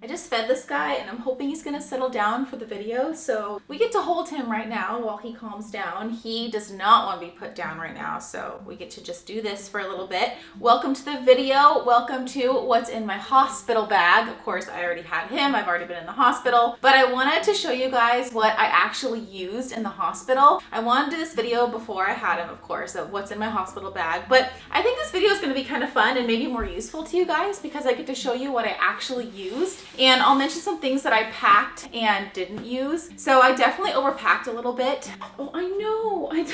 I just fed this guy and I'm hoping he's gonna settle down for the video. So we get to hold him right now while he calms down. He does not want to be put down right now. So we get to just do this for a little bit. Welcome to the video. Welcome to what's in my hospital bag. Of course, I already had him. I've already been in the hospital, but I wanted to show you guys what I actually used in the hospital. I wanted to do this video before I had him, of course, of what's in my hospital bag. But I think this video is going to be kind of fun and maybe more useful to you guys because I get to show you what I actually used. And I'll mention some things that I packed and didn't use. So I definitely overpacked a little bit. Oh, I know.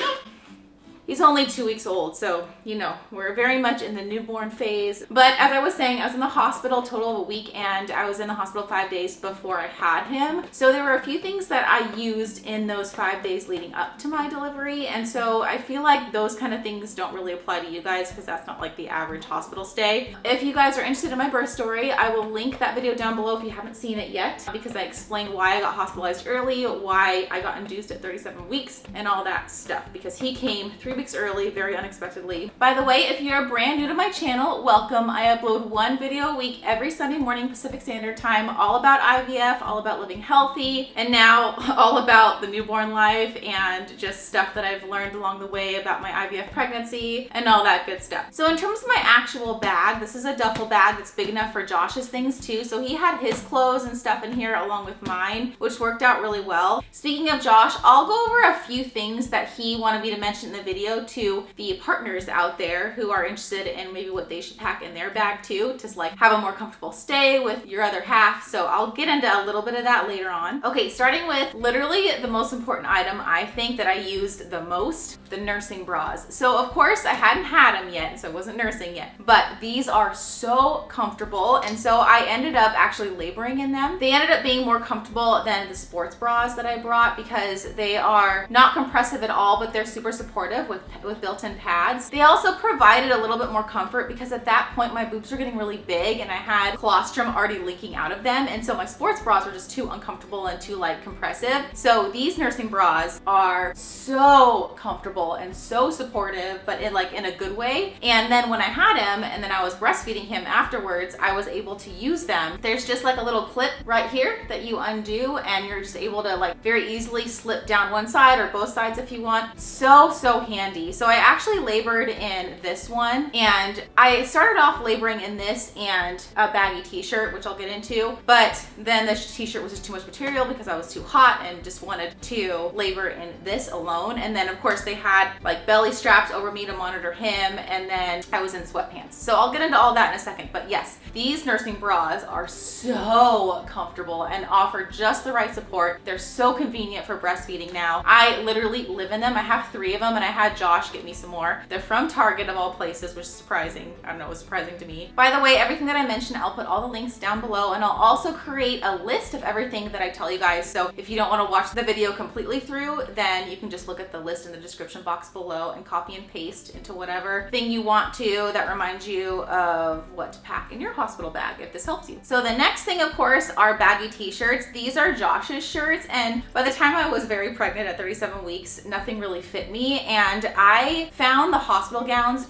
He's only 2 weeks old, so, you know, we're very much in the newborn phase. But as I was saying, I was in the hospital total of a week, and I was in the hospital 5 days before I had him. So there were a few things that I used in those 5 days leading up to my delivery. And so I feel like those kind of things don't really apply to you guys because that's not like the average hospital stay. If you guys are interested in my birth story, I will link that video down below if you haven't seen it yet, because I explained why I got hospitalized early, why I got induced at 37 weeks, and all that stuff, because he came 3 weeks early, very unexpectedly. By the way, if you're brand new to my channel, welcome. I upload 1 video a week every Sunday morning Pacific Standard Time, all about IVF, all about living healthy, and now all about the newborn life and just stuff that I've learned along the way about my IVF pregnancy and all that good stuff. So in terms of my actual bag, this is a duffel bag that's big enough for Josh's things too. So he had his clothes and stuff in here along with mine, which worked out really well. Speaking of Josh, I'll go over a few things that he wanted me to mention in the video to the partners out there who are interested in maybe what they should pack in their bag too, to like have a more comfortable stay with your other half. So I'll get into a little bit of that later on. Okay, starting with literally the most important item I think that I used the most, the nursing bras. So of course I hadn't had them yet, so I wasn't nursing yet, but these are so comfortable. And so I ended up actually laboring in them. They ended up being more comfortable than the sports bras that I brought because they are not compressive at all, but they're super supportive with built-in pads. They also provided a little bit more comfort because at that point my boobs were getting really big and I had colostrum already leaking out of them, and so my sports bras were just too uncomfortable and too like compressive. So these nursing bras are so comfortable and so supportive, but in a good way. And then when I had him and then I was breastfeeding him afterwards, I was able to use them. There's just like a little clip right here that you undo and you're just able to like very easily slip down one side or both sides if you want. So handy. So I actually labored in this one, and I started off laboring in this and a baggy t-shirt, which I'll get into, but then this t-shirt was just too much material because I was too hot and just wanted to labor in this alone. And then of course they had like belly straps over me to monitor him, and then I was in sweatpants. So I'll get into all that in a second, but yes, these nursing bras are so comfortable and offer just the right support. They're so convenient for breastfeeding now. I literally live in them. I have 3 of them, and I had Josh get me some more. They're from Target of all places, which is surprising. I don't know, it was surprising to me. By the way, everything that I mentioned, I'll put all the links down below, and I'll also create a list of everything that I tell you guys. So if you don't want to watch the video completely through, then you can just look at the list in the description box below and copy and paste into whatever thing you want to that reminds you of what to pack in your hospital bag, if this helps you. So the next thing, of course, are baggy t-shirts. These are Josh's shirts, and by the time I was very pregnant at 37 weeks, nothing really fit me, and I found the hospital gowns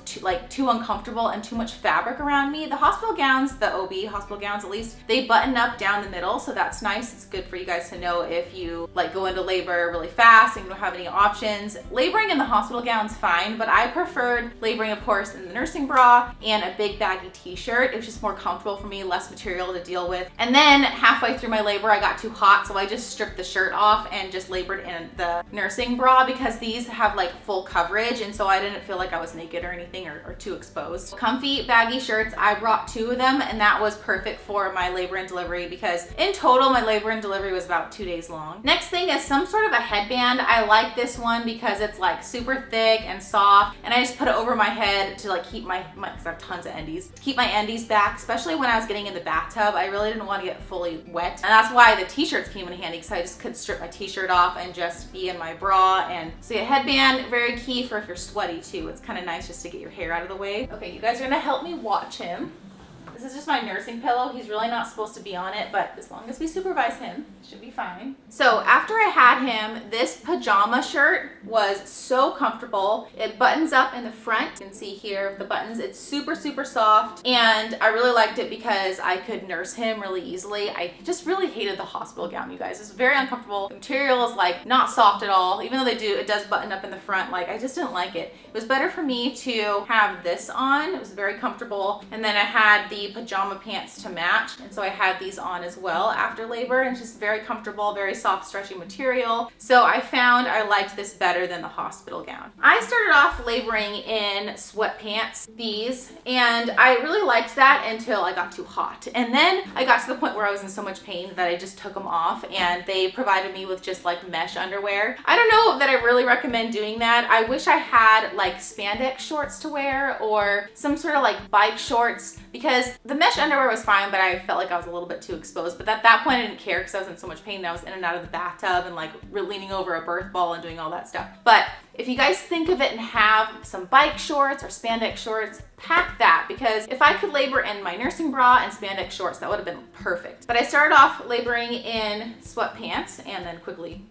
too uncomfortable and too much fabric around me. The hospital gowns, the OB hospital gowns at least, they button up down the middle, so that's nice. It's good for you guys to know if you like go into labor really fast and you don't have any options. Laboring in the hospital gown's fine, but I preferred laboring, of course, in the nursing bra and a big baggy t-shirt. It was just more comfortable for me, less material to deal with. And then halfway through my labor, I got too hot, so I just stripped the shirt off and just labored in the nursing bra because these have like full coverage, and so I didn't feel like I was naked or anything or too exposed. Comfy baggy shirts, I brought 2 of them, and that was perfect for my labor and delivery because in total my labor and delivery was about 2 days long. Next thing is some sort of a headband. I like this one because it's like super thick and soft, and I just put it over my head to like keep my because I have tons of endies, to keep my endies back, especially when I was getting in the bathtub. I really didn't want to get fully wet, and that's why the t-shirts came in handy, because I just could strip my t-shirt off and just be in my bra. And so a headband, very key for if you're sweaty too. It's kind of nice just to get your hair out of the way. Okay, you guys are gonna help me watch him. This is just my nursing pillow. He's really not supposed to be on it, but as long as we supervise him, it should be fine. So after I had him, this pajama shirt was so comfortable. It buttons up in the front. You can see here the buttons. It's super, super soft. And I really liked it because I could nurse him really easily. I just really hated the hospital gown, you guys. It's very uncomfortable. The material is like not soft at all. Even though it does button up in the front. Like I just didn't like it. It was better for me to have this on. It was very comfortable. And then I had the pajama pants to match. And so I had these on as well after labor. And it's just very comfortable, very soft, stretchy material. So I found I liked this better than the hospital gown. I started off laboring in sweatpants, these, and I really liked that until I got too hot. And then I got to the point where I was in so much pain that I just took them off, and they provided me with just like mesh underwear. I don't know that I really recommend doing that. I wish I had like spandex shorts to wear or some sort of like bike shorts, because the mesh underwear was fine, but I felt like I was a little bit too exposed. But at that point I didn't care because I was in so much pain and I was in and out of the bathtub and like leaning over a birth ball and doing all that stuff. But if you guys think of it and have some bike shorts or spandex shorts, pack that, because if I could labor in my nursing bra and spandex shorts, that would have been perfect. But I started off laboring in sweatpants and then quickly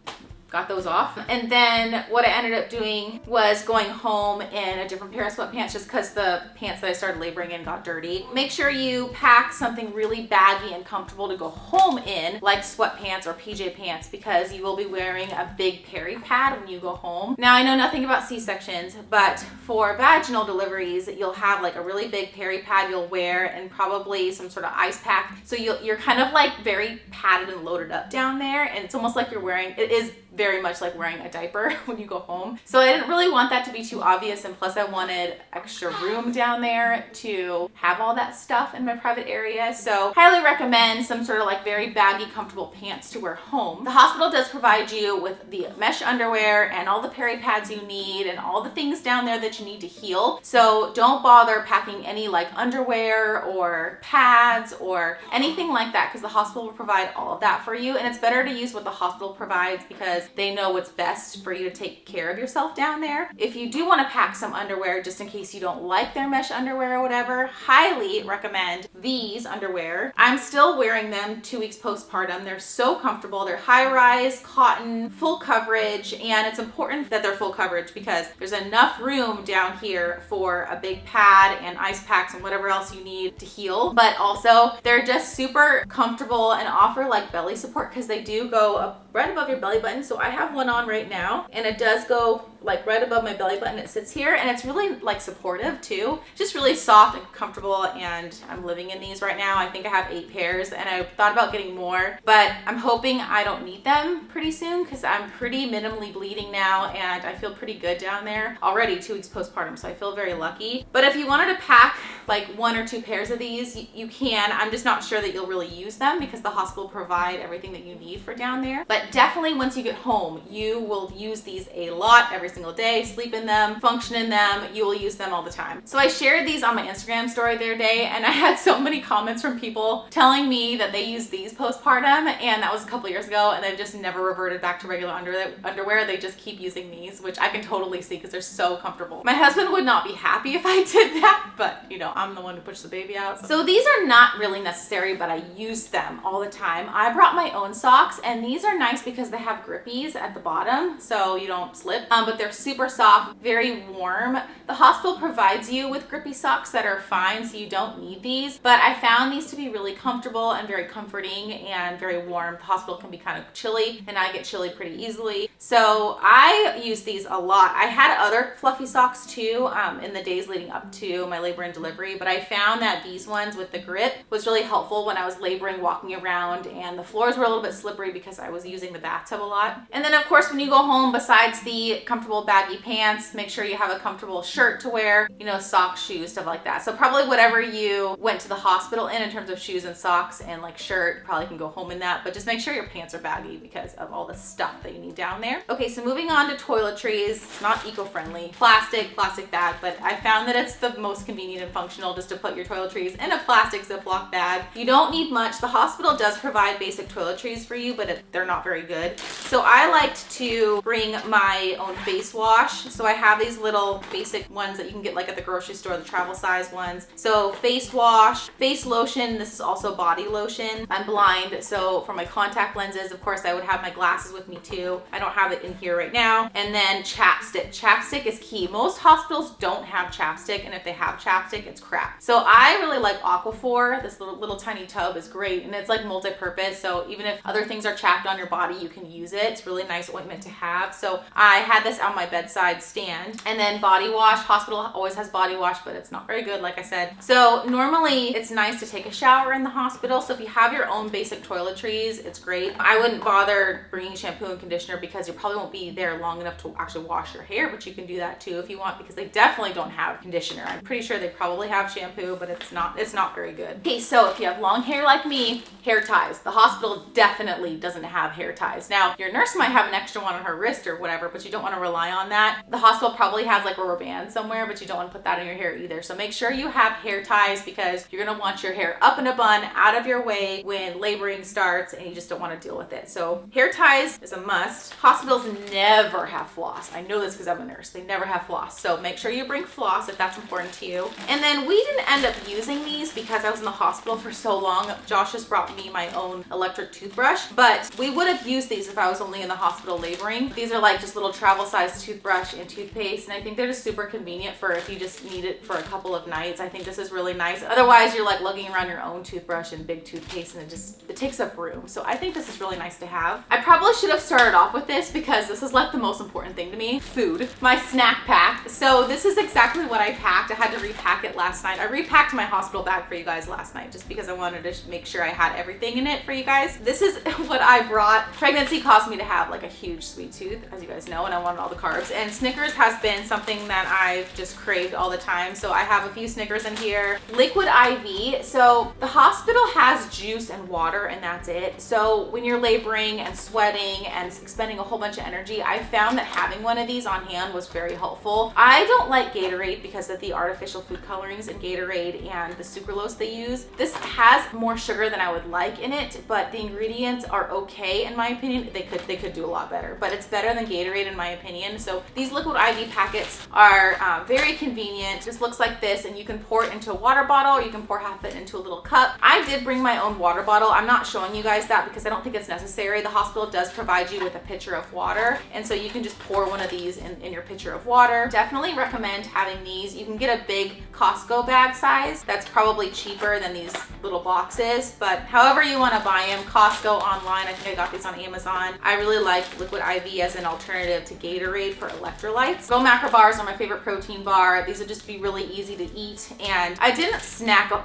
got those off. And then what I ended up doing was going home in a different pair of sweatpants just because the pants that I started laboring in got dirty. Make sure you pack something really baggy and comfortable to go home in, like sweatpants or PJ pants, because you will be wearing a big peri pad when you go home. Now I know nothing about C-sections, but for vaginal deliveries, you'll have like a really big peri pad you'll wear and probably some sort of ice pack. So you're kind of like very padded and loaded up down there, and it's almost like you're wearing, it is very much like wearing a diaper when you go home. So I didn't really want that to be too obvious, and plus I wanted extra room down there to have all that stuff in my private area. So highly recommend some sort of like very baggy, comfortable pants to wear home. The hospital does provide you with the mesh underwear and all the peri pads you need and all the things down there that you need to heal. So don't bother packing any like underwear or pads or anything like that, because the hospital will provide all of that for you. And it's better to use what the hospital provides because they know what's best for you to take care of yourself down there. If you do want to pack some underwear just in case you don't like their mesh underwear or whatever, highly recommend these underwear. I'm still wearing them 2 weeks postpartum. They're so comfortable. They're high-rise, cotton, full coverage, and it's important that they're full coverage because there's enough room down here for a big pad and ice packs and whatever else you need to heal. But also, they're just super comfortable and offer like belly support because they do go up right above your belly button. So I have one on right now, and it does go like right above my belly button. It sits here, and it's really like supportive too. Just really soft and comfortable, and I'm living in these right now. I think I have 8 pairs, and I thought about getting more, but I'm hoping I don't need them pretty soon because I'm pretty minimally bleeding now, and I feel pretty good down there already 2 weeks postpartum, so I feel very lucky. But if you wanted to pack like 1 or 2 pairs of these, you can. I'm just not sure that you'll really use them because the hospital provide everything that you need for down there. But definitely once you get home, you will use these a lot every single day, sleep in them, function in them. You will use them all the time. So I shared these on my Instagram story the other day, and I had so many comments from people telling me that they use these postpartum, and that was a couple years ago, and they've just never reverted back to regular underwear. They just keep using these, which I can totally see because they're so comfortable. My husband would not be happy if I did that, but you know, I'm the one who pushed the baby out. So these are not really necessary, but I use them all the time. I brought my own socks, and these are nice because they have grippies at the bottom so you don't slip, but they're super soft, very warm. The hospital provides you with grippy socks that are fine, so you don't need these, but I found these to be really comfortable and very comforting and very warm. The hospital can be kind of chilly, and I get chilly pretty easily, so I use these a lot. I had other fluffy socks too in the days leading up to my labor and delivery, but I found that these ones with the grip was really helpful when I was laboring, walking around, and the floors were a little bit slippery because I was using the bathtub a lot. And then of course when you go home, besides the comfortable baggy pants, make sure you have a comfortable shirt to wear, you know, socks, shoes, stuff like that. So probably whatever you went to the hospital in terms of shoes and socks and like shirt, you probably can go home in that, but just make sure your pants are baggy because of all the stuff that you need down there. Okay, so moving on to toiletries, not eco-friendly, plastic bag, but I found that it's the most convenient and functional just to put your toiletries in a plastic Ziploc bag. You don't need much. The hospital does provide basic toiletries for you, but they're not very good. So I liked to bring my own face face wash. So I have these little basic ones that you can get like at the grocery store, the travel size ones. So face wash, face lotion. This is also body lotion. I'm blind, so for my contact lenses, of course, I would have my glasses with me too. I don't have it in here right now. And then chapstick. Chapstick is key. Most hospitals don't have chapstick, and if they have chapstick, it's crap. So I really like Aquaphor. This little tiny tub is great, and it's like multi-purpose. So even if other things are chapped on your body, you can use it. It's really nice ointment to have. So I had this on my bedside stand. And then body wash. Hospital always has body wash, but it's not very good, like I said. So normally it's nice to take a shower in the hospital. So if you have your own basic toiletries, it's great. I wouldn't bother bringing shampoo and conditioner because you probably won't be there long enough to actually wash your hair, but you can do that too if you want, because they definitely don't have conditioner. I'm pretty sure they probably have shampoo, but it's not very good. Okay, so if you have long hair like me, hair ties. The hospital definitely doesn't have hair ties. Now, your nurse might have an extra one on her wrist or whatever, but you don't want to rely on that. The hospital probably has like a rubber band somewhere, but you don't want to put that in your hair either. So make sure you have hair ties, because you're going to want your hair up in a bun, out of your way when laboring starts, and you just don't want to deal with it. So hair ties is a must. Hospitals never have floss. I know this because I'm a nurse. They never have floss. So make sure you bring floss if that's important to you. And then we didn't end up using these because I was in the hospital for so long. Josh just brought me my own electric toothbrush, but we would have used these if I was only in the hospital laboring. These are like just little travel size toothbrush and toothpaste, and I think they're just super convenient for if you just need it for a couple of nights. I think this is really nice. Otherwise, you're like lugging around your own toothbrush and big toothpaste, and it takes up room. So I think this is really nice to have. I probably should have started off with this because this is like the most important thing to me. Food. My snack pack. So this is exactly what I packed. I had to repack it last night. I repacked my hospital bag for you guys last night just because I wanted to make sure I had everything in it for you guys. This is what I brought. Pregnancy caused me to have like a huge sweet tooth, as you guys know, and I wanted all the carbs. And Snickers has been something that I've just craved all the time. So I have a few Snickers in here. Liquid IV. So the hospital has juice and water, and that's it. So when you're laboring and sweating and expending a whole bunch of energy, I found that having one of these on hand was very helpful. I don't like Gatorade because of the artificial food colorings in Gatorade and the sucralose they use. This has more sugar than I would like in it, but the ingredients are okay in my opinion. They could do a lot better, but it's better than Gatorade in my opinion. So these liquid IV packets are very convenient. Just looks like this, and you can pour it into a water bottle, or you can pour half it into a little cup. I did bring my own water bottle. I'm not showing you guys that because I don't think it's necessary. The hospital does provide you with a pitcher of water, and so you can just pour one of these in your pitcher of water. Definitely recommend having these. You can get a big Costco bag size. That's probably cheaper than these little boxes, but however you want to buy them, Costco, online, I think I got these on Amazon. I really like Liquid IV as an alternative to Gatorade for electrolytes. Go Macro bars are my favorite protein bar. These would just be really easy to eat, and I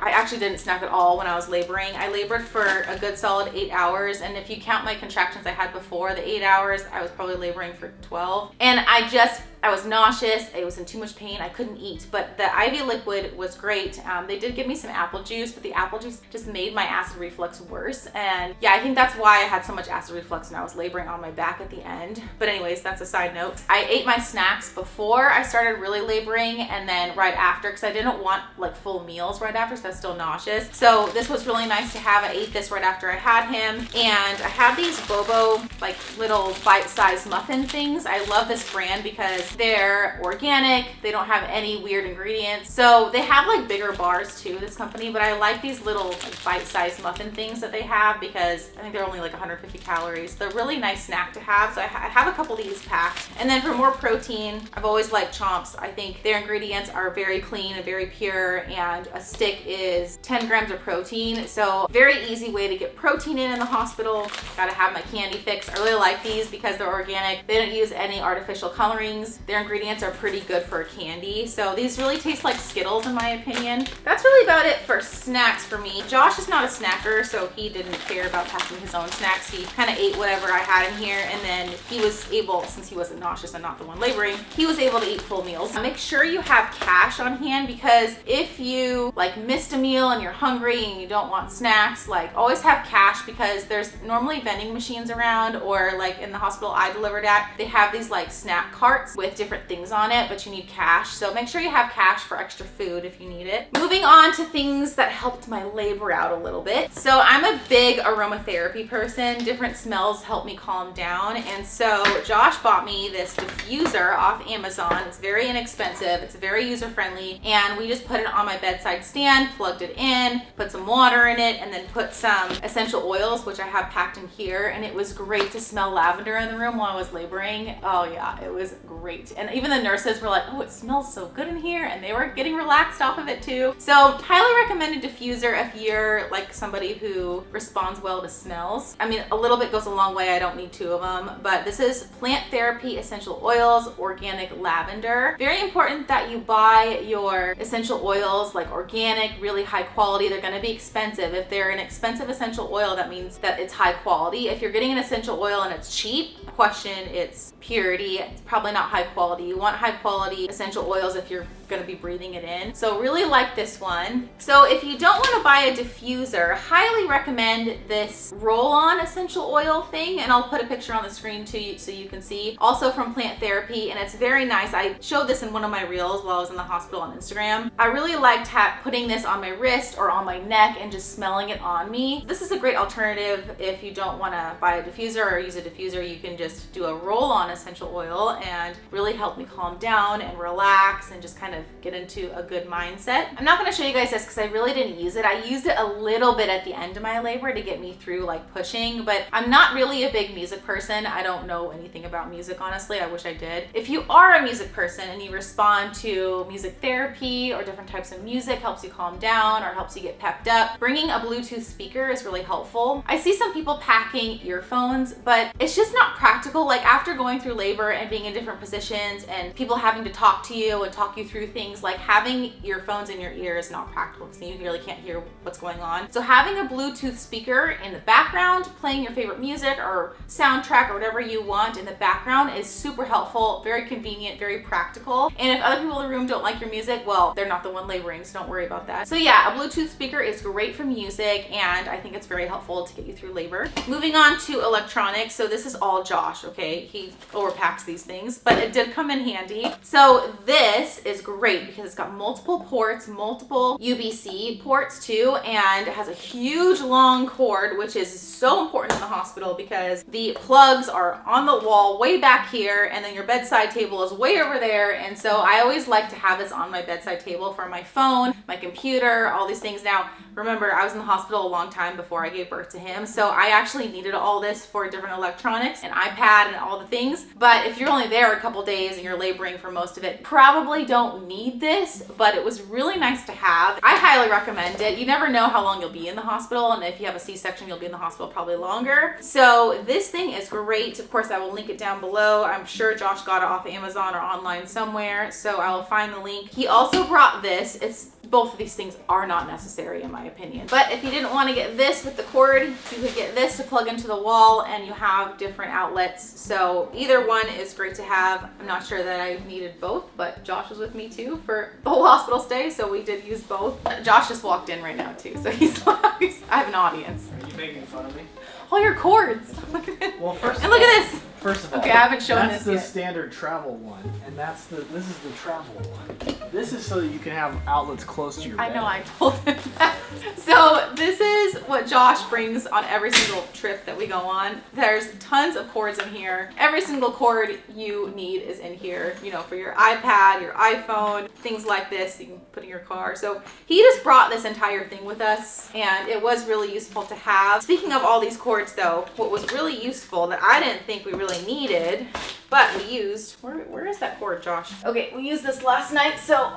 actually didn't snack at all when I was laboring. I labored for a good solid 8 hours, and if you count my contractions I had before the 8 hours, I was probably laboring for 12, and I was nauseous. I was in too much pain. I couldn't eat, but the IV liquid was great. They did give me some apple juice, but the apple juice just made my acid reflux worse. And yeah, I think that's why I had so much acid reflux when I was laboring on my back at the end. But anyways, that's a side note. I ate my snacks before I started really laboring, and then right after, because I didn't want like full meals right after, so I was still nauseous. So this was really nice to have. I ate this right after I had him. And I have these Bobo like little bite-sized muffin things. I love this brand because they're organic. They don't have any weird ingredients. So they have like bigger bars too, this company, but I like these little like bite-sized muffin things that they have because I think they're only like 150 calories. They're a really nice snack to have. So I have a couple of these packed. And then for more protein, I've always liked Chomps. I think their ingredients are very clean and very pure, and a stick is 10 grams of protein. So very easy way to get protein in the hospital. Gotta have my candy fix. I really like these because they're organic. They don't use any artificial colorings. Their ingredients are pretty good for a candy. So these really taste like Skittles in my opinion. That's really about it for snacks for me. Josh is not a snacker, so he didn't care about packing his own snacks. He kind of ate whatever I had in here, and then he was able, since he wasn't nauseous and not the one laboring, he was able to eat full meals. Make sure you have cash on hand, because if you like missed a meal and you're hungry and you don't want snacks, like always have cash, because there's normally vending machines around, or like in the hospital I delivered at, they have these like snack carts with with different things on it, but you need cash. So make sure you have cash for extra food if you need it. Moving on to things that helped my labor out a little bit. So I'm a big aromatherapy person. Different smells help me calm down. And so Josh bought me this diffuser off Amazon. It's very inexpensive. It's very user-friendly. And we just put it on my bedside stand, plugged it in, put some water in it, and then put some essential oils, which I have packed in here. And it was great to smell lavender in the room while I was laboring. Oh yeah, it was great. And even the nurses were like, oh, it smells so good in here. And they were getting relaxed off of it too. So highly recommended diffuser if you're like somebody who responds well to smells. I mean, a little bit goes a long way. I don't need 2 of them, but this is Plant Therapy Essential Oils, Organic Lavender. Very important that you buy your essential oils like organic, really high quality. They're gonna be expensive. If they're an expensive essential oil, that means that it's high quality. If you're getting an essential oil and it's cheap, question its purity. It's probably not high quality. You want high quality essential oils if you're gonna be breathing it in. So really like this one. So if you don't wanna buy a diffuser, highly recommend this roll-on essential oil thing, and I'll put a picture on the screen too so you can see. Also from Plant Therapy, and it's very nice. I showed this in one of my reels while I was in the hospital on Instagram. I really liked putting this on my wrist or on my neck and just smelling it on me. This is a great alternative if you don't wanna buy a diffuser or use a diffuser. You can just do a roll-on essential oil and really help me calm down and relax and just kind of get into a good mindset. I'm not gonna show you guys this because I really didn't use it. I used it a little bit at the end of my labor to get me through like pushing, but I'm not really a big music person. I don't know anything about music, honestly. I wish I did. If you are a music person and you respond to music therapy or different types of music helps you calm down or helps you get pepped up, bringing a Bluetooth speaker is really helpful. I see some people packing earphones, but it's just not practical. Like after going through labor and being in different positions and people having to talk to you and talk you through things, like having earphones in your ear is not practical because you really can't hear what's going on. So having a Bluetooth speaker in the background, playing your favorite music or soundtrack or whatever you want in the background is super helpful, very convenient, very practical. And if other people in the room don't like your music, well, they're not the one laboring, so don't worry about that. So yeah, a Bluetooth speaker is great for music, and I think it's very helpful to get you through labor. Moving on to electronics. So this is all Josh, okay? He overpacks these things, but it did come in handy. So this is great because it's got multiple ports, multiple USB ports too, and it has a huge long cord, which is so important in the hospital because the plugs are on the wall way back here, and then your bedside table is way over there. And so I always like to have this on my bedside table for my phone, my computer, all these things. Now, remember, I was in the hospital a long time before I gave birth to him, so I actually needed all this for different electronics, an iPad and all the things. But if you're only there a couple days and you're laboring for most of it, probably don't need this, but it was really nice to have. I highly recommend it. You never know how long you'll be in the hospital, and if you have a C-section, you'll be in the hospital probably longer. So this thing is great. Of course, I will link it down below. I'm sure Josh got it off Amazon or online somewhere, so I will find the link. He also brought this. Both of these things are not necessary in my opinion. But if you didn't want to get this with the cord, you could get this to plug into the wall, and you have different outlets. So either one is great to have. I'm not sure that I needed both, but Josh was with me too for the whole hospital stay, so we did use both. Josh just walked in right now too, so I have an audience. Are you making fun of me? All your cords. Look at it. Well, first and look at this. First of all, okay, I haven't shown that's this the yet. standard travel one, and this is the travel one. This is so that you can have outlets close to your bed. I know, I told him that. So this is what Josh brings on every single trip that we go on. There's tons of cords in here. Every single cord you need is in here, you know, for your iPad, your iPhone, things like this you can put in your car. So he just brought this entire thing with us, and it was really useful to have. Speaking of all these cords though, what was really useful that I didn't think we really needed, but we used, where is that cord, Josh? Okay, we used this last night, so,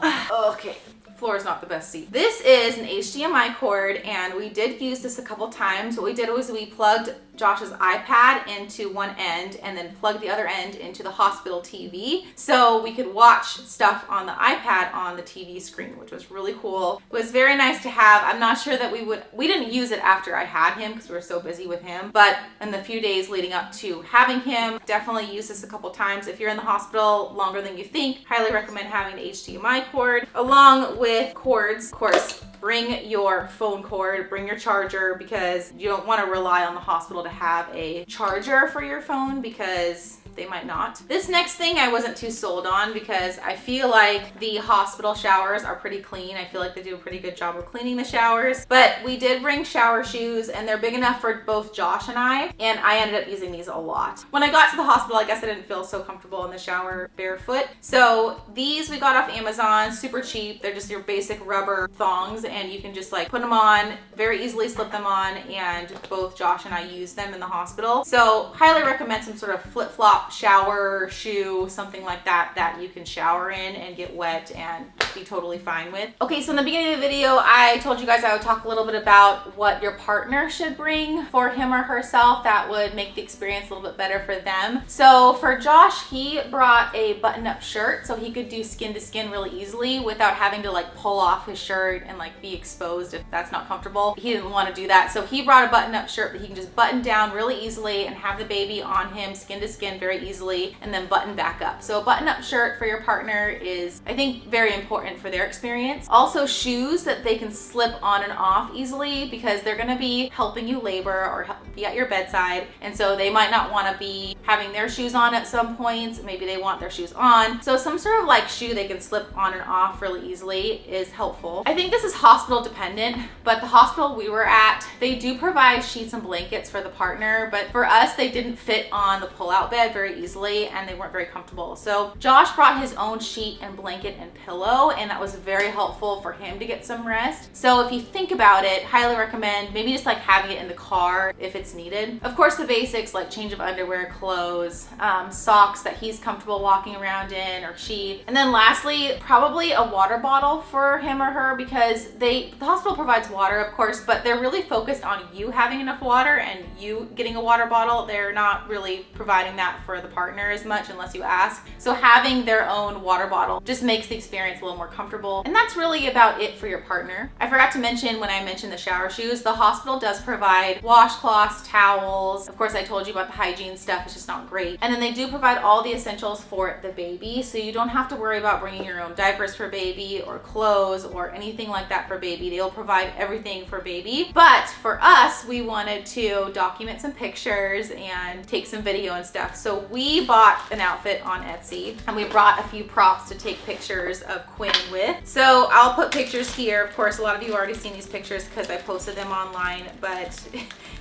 okay. Floor is not the best seat. This is an HDMI cord, and we did use this a couple times. What we did was we plugged Josh's iPad into one end and then plugged the other end into the hospital TV, so we could watch stuff on the iPad on the TV screen, which was really cool. It was very nice to have. I'm not sure that we didn't use it after I had him because we were so busy with him, but in the few days leading up to having him, definitely use this a couple times. If you're in the hospital longer than you think, highly recommend having an HDMI cord along with cords. Of course, bring your phone cord, bring your charger, because you don't want to rely on the hospital to have a charger for your phone, because they might not. This next thing I wasn't too sold on because I feel like the hospital showers are pretty clean. I feel like they do a pretty good job of cleaning the showers, but we did bring shower shoes and they're big enough for both Josh and I ended up using these a lot. When I got to the hospital, I guess I didn't feel so comfortable in the shower barefoot. So these we got off Amazon, super cheap. They're just your basic rubber thongs and you can just like put them on, very easily slip them on, and both Josh and I used them in the hospital. So highly recommend some sort of flip-flop shower shoe, something like that you can shower in and get wet and be totally fine with. Okay, so in the beginning of the video, I told you guys I would talk a little bit about what your partner should bring for him or herself that would make the experience a little bit better for them. So for Josh, he brought a button-up shirt so he could do skin to skin really easily without having to like pull off his shirt and like be exposed if that's not comfortable. He didn't want to do that. So he brought a button-up shirt that he can just button down really easily and have the baby on him skin to skin very easily and then button back up. So a button-up shirt for your partner is, I think, very important for their experience. Also shoes that they can slip on and off easily because they're going to be helping you labor or be at your bedside, and so they might not want to be having their shoes on at some points. Maybe they want their shoes on. So some sort of like shoe they can slip on and off really easily is helpful. I think this is hospital dependent, but the hospital we were at, they do provide sheets and blankets for the partner, but for us they didn't fit on the pull-out bed very easily and they weren't very comfortable. So Josh brought his own sheet and blanket and pillow, and that was very helpful for him to get some rest. So if you think about it, highly recommend maybe just like having it in the car if it's needed. Of course, the basics like change of underwear, clothes, socks that he's comfortable walking around in, or sheet. And then lastly, probably a water bottle for him or her, because the hospital provides water, of course, but they're really focused on you having enough water and you getting a water bottle. They're not really providing that for the partner as much unless you ask. So having their own water bottle just makes the experience a little more comfortable. And that's really about it for your partner. I forgot to mention when I mentioned the shower shoes, the hospital does provide washcloths, towels. Of course, I told you about the hygiene stuff. It's just not great. And then they do provide all the essentials for the baby, so you don't have to worry about bringing your own diapers for baby or clothes or anything like that for baby. They'll provide everything for baby. But for us, we wanted to document some pictures and take some video and stuff. So we bought an outfit on Etsy and we brought a few props to take pictures of Quinn with. So I'll put pictures here. Of course, a lot of you have already seen these pictures because I posted them online, but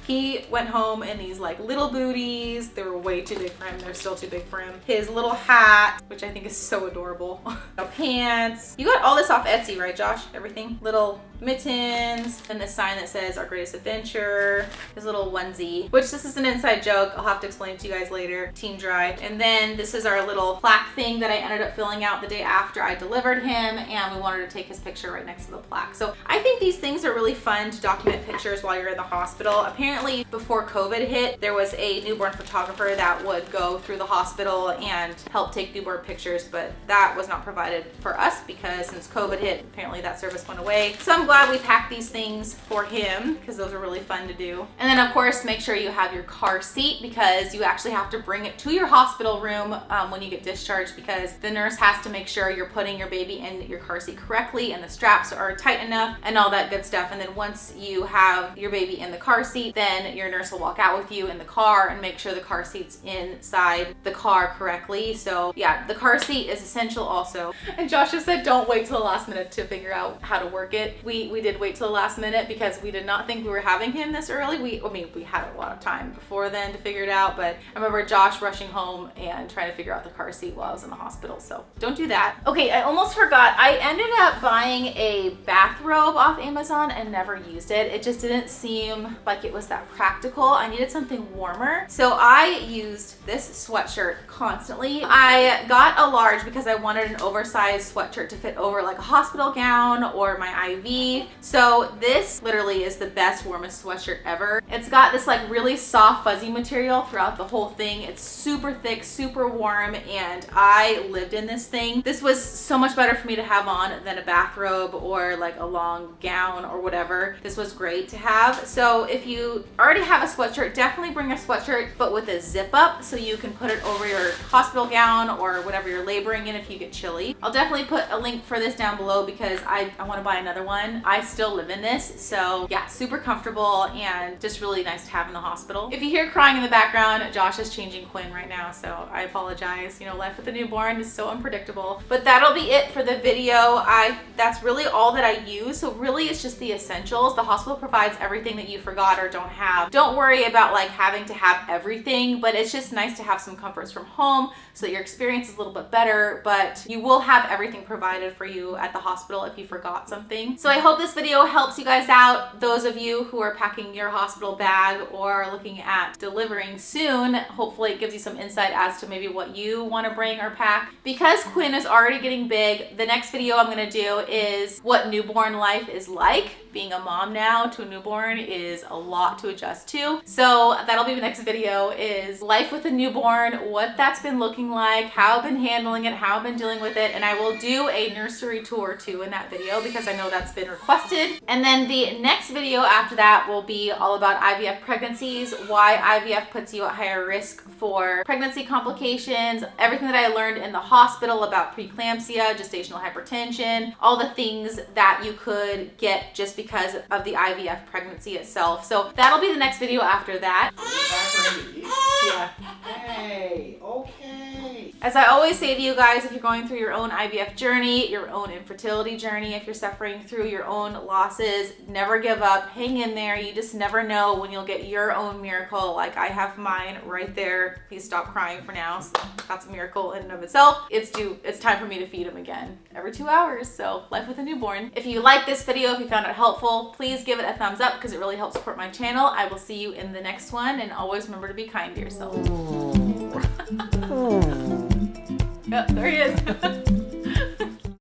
he went home in these like little booties. They were way too big for him. They're still too big for him. His little hat, which I think is so adorable. Pants. You got all this off Etsy, right, Josh? Everything. Little mittens, and this sign that says Our Greatest Adventure. His little onesie, which this is an inside joke. I'll have to explain it to you guys later. Team dry. And then this is our little plaque thing that I ended up filling out the day after I delivered him, and we wanted to take his picture right next to the plaque. So I think these things are really fun to document pictures while you're in the hospital. Apparently, before COVID hit, there was a newborn photographer that would go through the hospital and help take newborn pictures, but that was not provided for us because since COVID hit, apparently that service went away. So I'm glad we packed these things for him because those are really fun to do. And then of course, make sure you have your car seat because you actually have to bring it to your hospital room when you get discharged, because the nurse has to make sure you're putting your baby in your car seat correctly and the straps are tight enough and all that good stuff. And then once you have your baby in the car seat, then your nurse will walk out with you in the car and make sure the car seat's inside the car correctly. So yeah, the car seat is essential also. And Josh just said don't wait till the last minute to figure out how to work it. We did wait till the last minute because we did not think we were having him this early. I mean, we had a lot of time before then to figure it out, but I remember Josh rushing home and trying to figure out the car seat while I was in the hospital. So don't do that. Okay, I almost forgot. I ended up buying a bathrobe off Amazon and never used it. It just didn't seem like it was that practical. I needed something warmer. So I used this sweatshirt constantly. I got a large because I wanted an oversized sweatshirt to fit over like a hospital gown or my IV. So this literally is the best, warmest sweatshirt ever. It's got this like really soft, fuzzy material throughout the whole thing. It's super thick, super warm, and I lived in this thing. This was so much better for me to have on than a bathrobe or like a long gown or whatever. This was great to have. So if you you already have a sweatshirt, definitely bring a sweatshirt, but with a zip up so you can put it over your hospital gown or whatever you're laboring in if you get chilly. I'll definitely put a link for this down below because I want to buy another one. I still live in this, so yeah, super comfortable and just really nice to have in the hospital. If you hear crying in the background, Josh is changing Quinn right now, so I apologize. You know, life with a newborn is so unpredictable. But that'll be it for the video. That's really all that I use. So really it's just the essentials. The hospital provides everything that you forgot or don't have. Don't worry about like having to have everything, but it's just nice to have some comforts from home so that your experience is a little bit better, but you will have everything provided for you at the hospital if you forgot something. So I hope this video helps you guys out. Those of you who are packing your hospital bag or looking at delivering soon, hopefully it gives you some insight as to maybe what you want to bring or pack. Because Quinn is already getting big, the next video I'm going to do is what newborn life is like. Being a mom now to a newborn is a lot to adjust to. So that'll be the next video, is life with a newborn, what that's been looking like, how I've been handling it, how I've been dealing with it, and I will do a nursery tour too in that video because I know that's been requested. And then the next video after that will be all about IVF pregnancies, why IVF puts you at higher risk for pregnancy complications, everything that I learned in the hospital about preeclampsia, gestational hypertension, all the things that you could get just because of the IVF pregnancy itself. So that'll be the next video after that. Yeah. Hey, okay. As I always say to you guys, if you're going through your own IVF journey, your own infertility journey, if you're suffering through your own losses, never give up, hang in there. You just never know when you'll get your own miracle. Like I have mine right there. Please stop crying for now. So that's a miracle in and of itself. It's time for me to feed him again every 2 hours. So life with a newborn. If you like this video, if you found it helpful, please give it a thumbs up because it really helps support my channel. I will see you in the next one, and always remember to be kind to yourself. Yep, there he is.